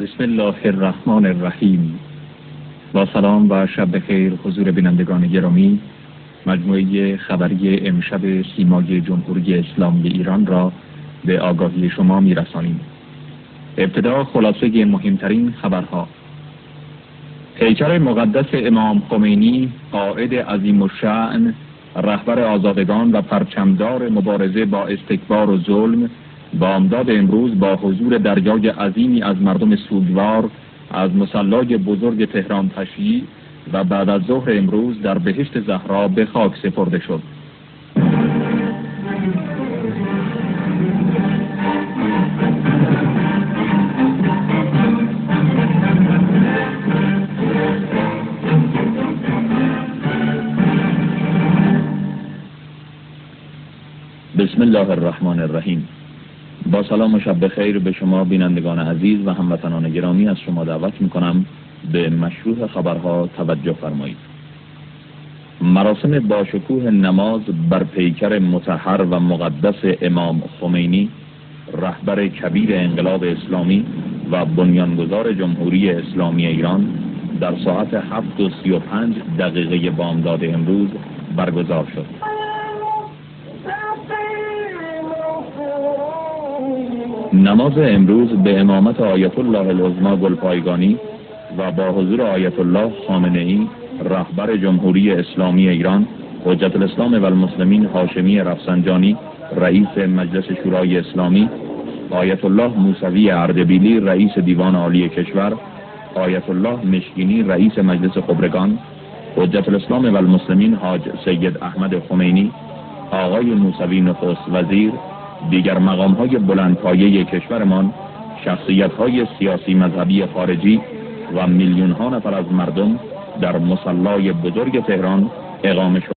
بسم الله الرحمن الرحیم. با سلام و شب بخیر حضور بینندگان گرامی، مجموعه خبری امشب سیمای جمهوری اسلامی ایران را به آگاهی شما می‌رسانیم. ابتدا خلاصه مهمترین خبرها. پیکر مقدس امام خمینی، قائد عظیم الشأن، رهبر آزادگان و پرچمدار مبارزه با استکبار و ظلم، بامداد امروز با حضور دریای عظیمی از مردم سوگوار از مصلی بزرگ تهران تشییع و بعد از ظهر امروز در بهشت زهرا به خاک سپرده شد. بسم الله الرحمن الرحیم. با سلام و شب بخیر به شما بینندگان عزیز و هموطنان گرامی از شما دعوت میکنم به مشروع خبرها توجه فرمایید. مراسم باشکوه نماز بر پیکر مطهر و مقدس امام خمینی، رهبر کبیر انقلاب اسلامی و بنیانگذار جمهوری اسلامی ایران، در ساعت 7:35 بامداد امروز برگزار شد. نماز امروز به امامت آیت الله العظمی گلپایگانی و با حضور آیت الله خامنه‌ای، رهبر جمهوری اسلامی ایران، حجت الاسلام و المسلمین هاشمی رفسنجانی، رئیس مجلس شورای اسلامی، آیت الله موسوی اردبیلی، رئیس دیوان عالی کشور، آیت الله مشکینی، رئیس مجلس خبرگان، حجت الاسلام و المسلمین حاج سید احمد خمینی، آقای موسوی نخست وزیر، دیگر مقام‌های بلندپایه کشورمان، شخصیت‌های سیاسی مذهبی خارجی و میلیون‌ها نفر از مردم در مصلی بزرگ تهران اقامه شد.